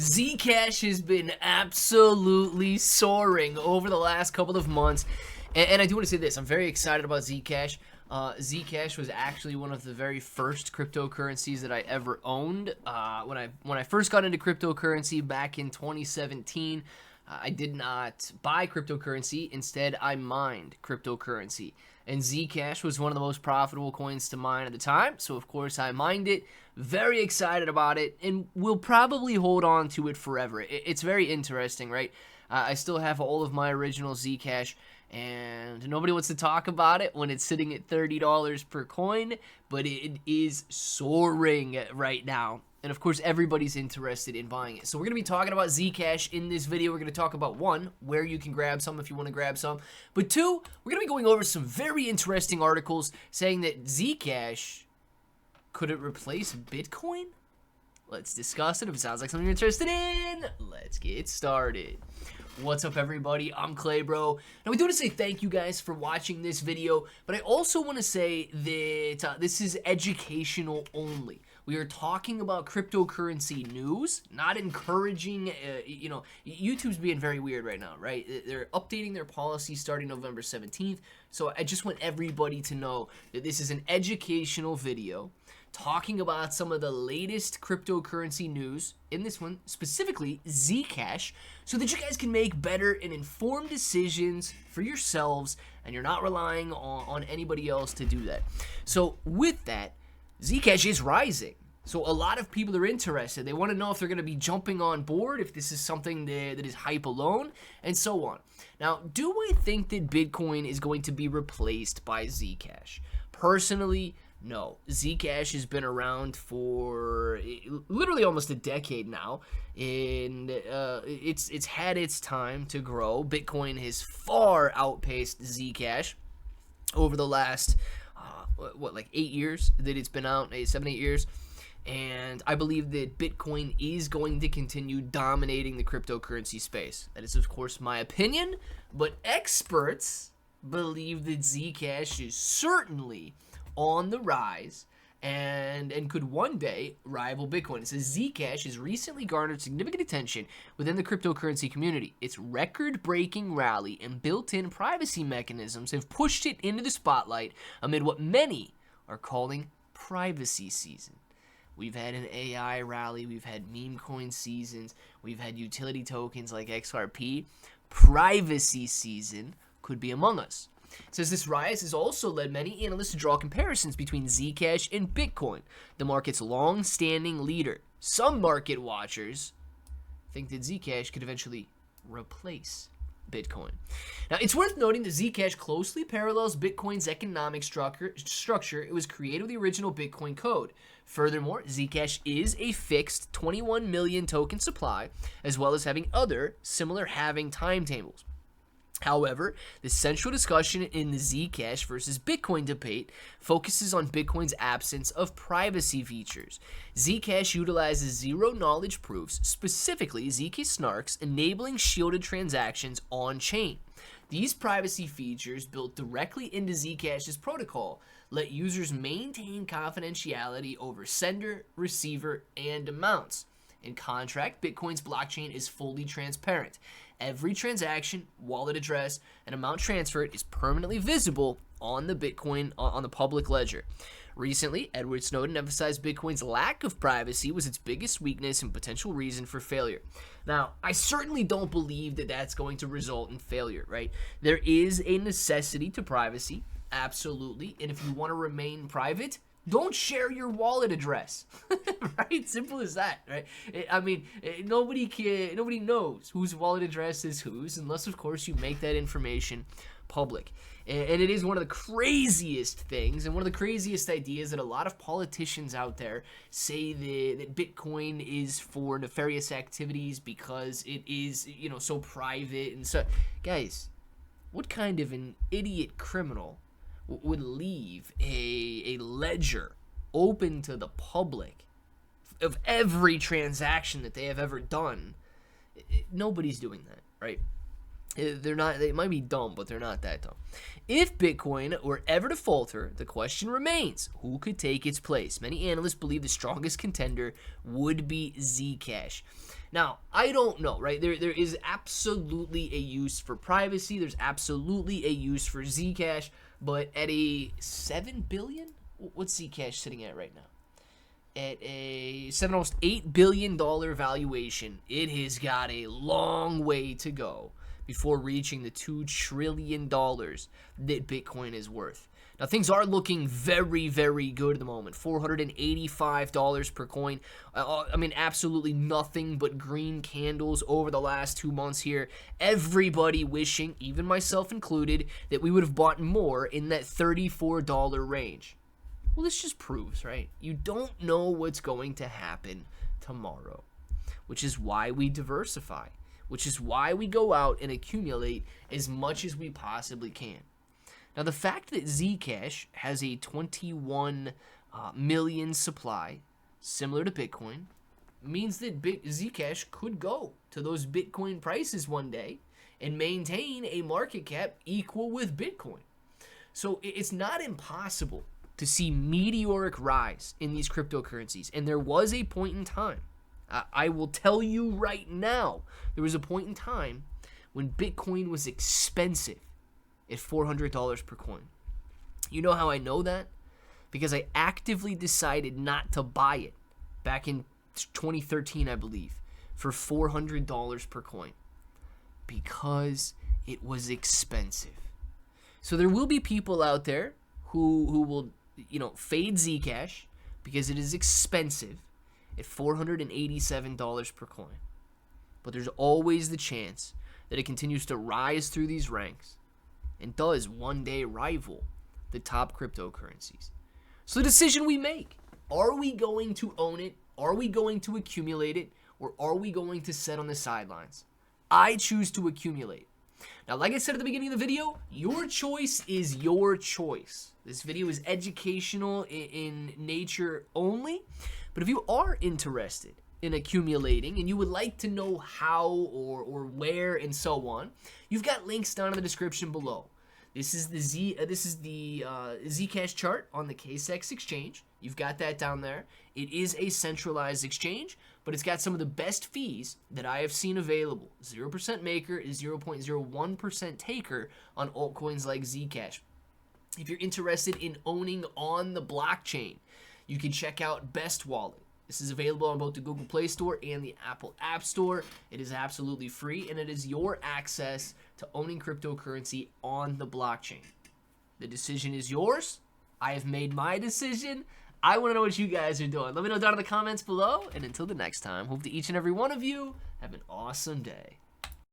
ZCash has been absolutely soaring over the last couple of months. And I do want to say this. I'm very excited about ZCash. ZCash was actually one of the very first cryptocurrencies that I ever owned. When I first got into cryptocurrency back in 2017, I did not buy cryptocurrency. Instead, I mined cryptocurrency. And ZCash was one of the most profitable coins to mine at the time. So, of course, I mined it. Very excited about it. And will probably hold on to it forever. It's very interesting, right? I still have all of my original ZCash. And nobody wants to talk about it when it's sitting at $30 per coin. But it is soaring right now. And, of course, everybody's interested in buying it. So we're going to be talking about ZCash in this video. We're going to talk about, one, where you can grab some if you want to grab some. But, two, we're going to be going over some very interesting articles saying that ZCash, could it replace Bitcoin? Let's discuss it. If it sounds like something you're interested in, let's get started. What's up, everybody? I'm Clay, bro. Now, we do want to say thank you guys for watching this video, but I also want to say that this is educational only. We are talking about cryptocurrency news, not encouraging, YouTube's being very weird right now, right? They're updating their policy starting November 17th, so I just want everybody to know that this is an educational video talking about some of the latest cryptocurrency news, in this one, specifically ZCash, so that you guys can make better and informed decisions for yourselves, and you're not relying on anybody else to do that. So with that, ZCash is rising. So a lot of people are interested. They want to know if they're going to be jumping on board, if this is something that is hype alone, and so on. Now, do I think that Bitcoin is going to be replaced by ZCash? Personally, no. ZCash has been around for literally almost a decade now, and it's had its time to grow. Bitcoin has far outpaced ZCash over the last, like 8 years that it's been out, 7, 8 years. And I believe that Bitcoin is going to continue dominating the cryptocurrency space. That is, of course, my opinion, but experts believe that ZCash is certainly on the rise and could one day rival Bitcoin. It says ZCash has recently garnered significant attention within the cryptocurrency community. Its record-breaking rally and built-in privacy mechanisms have pushed it into the spotlight amid what many are calling privacy season. We've had an AI rally, we've had meme coin seasons, we've had utility tokens like XRP. Privacy season could be among us. It says this rise has also led many analysts to draw comparisons between ZCash and Bitcoin, the market's long-standing leader. Some market watchers think that ZCash could eventually replace Bitcoin. Now, it's worth noting that ZCash closely parallels Bitcoin's economic structure. It was created with the original Bitcoin code. Furthermore, ZCash is a fixed 21 million token supply, as well as having other similar halving timetables. However, the central discussion in the ZCash versus Bitcoin debate focuses on Bitcoin's absence of privacy features. ZCash utilizes zero-knowledge proofs, specifically ZK snarks, enabling shielded transactions on-chain. These privacy features built directly into ZCash's protocol let users maintain confidentiality over sender, receiver, and amounts. In contrast, Bitcoin's blockchain is fully transparent. Every transaction, wallet address, and amount transferred is permanently visible on the Bitcoin on the public ledger. Recently, Edward Snowden emphasized Bitcoin's lack of privacy was its biggest weakness and potential reason for failure. Now, I certainly don't believe that that's going to result in failure, right? There is a necessity to privacy, absolutely, and if you want to remain private, don't share your wallet address, right? Simple as that, right? Nobody knows whose wallet address is whose, unless, of course, you make that information public. And it is one of the craziest things and one of the craziest ideas that a lot of politicians out there say that Bitcoin is for nefarious activities because it is, so private and so. Guys, what kind of an idiot criminal would leave a ledger open to the public of every transaction that they have ever done? Nobody's doing that, right? They're not. They might be dumb, but they're not that dumb. If Bitcoin were ever to falter, the question remains: who could take its place? Many analysts believe the strongest contender would be ZCash. Now, I don't know, right? There is absolutely a use for privacy. There's absolutely a use for ZCash, but at a 7 billion, what's ZCash sitting at right now? At a almost $8 billion valuation, it has got a long way to go before reaching the $2 trillion that Bitcoin is worth. Now, things are looking very, very good at the moment. $485 per coin. I mean, absolutely nothing but green candles over the last 2 months here. Everybody wishing, even myself included, that we would have bought more in that $34 range. Well, this just proves, right? You don't know what's going to happen tomorrow, which is why we diversify, which is why we go out and accumulate as much as we possibly can. Now, the fact that ZCash has a 21 million supply, similar to Bitcoin, means that ZCash could go to those Bitcoin prices one day and maintain a market cap equal with Bitcoin. So it's not impossible to see meteoric rise in these cryptocurrencies. And there was a point in time, I will tell you right now, there was a point in time when Bitcoin was expensive at $400 per coin. You know how I know that? Because I actively decided not to buy it back in 2013, I believe, for $400 per coin. Because it was expensive. So there will be people out there who will, fade ZCash because it is expensive at $487 per coin. But there's always the chance that it continues to rise through these ranks and does one day rival the top cryptocurrencies. So the decision we make, are we going to own it? Are we going to accumulate it? Or are we going to sit on the sidelines? I choose to accumulate. Now, like I said at the beginning of the video, your choice is your choice. This video is educational in nature only, but if you are interested in accumulating and you would like to know how or where and so on, you've got links down in the description below. This is the ZCash chart on the KSEX exchange. You've got that down there. It is a centralized exchange, but it's got some of the best fees that I have seen available. 0% maker is 0.01% taker on altcoins like ZCash. If you're interested in owning on the blockchain, you can check out Best Wallet. This is available on both the Google Play Store and the Apple App Store. It is absolutely free, and it is your access to owning cryptocurrency on the blockchain. The decision is yours. I have made my decision. I want to know what you guys are doing. Let me know down in the comments below, and until the next time, hope that each and every one of you have an awesome day.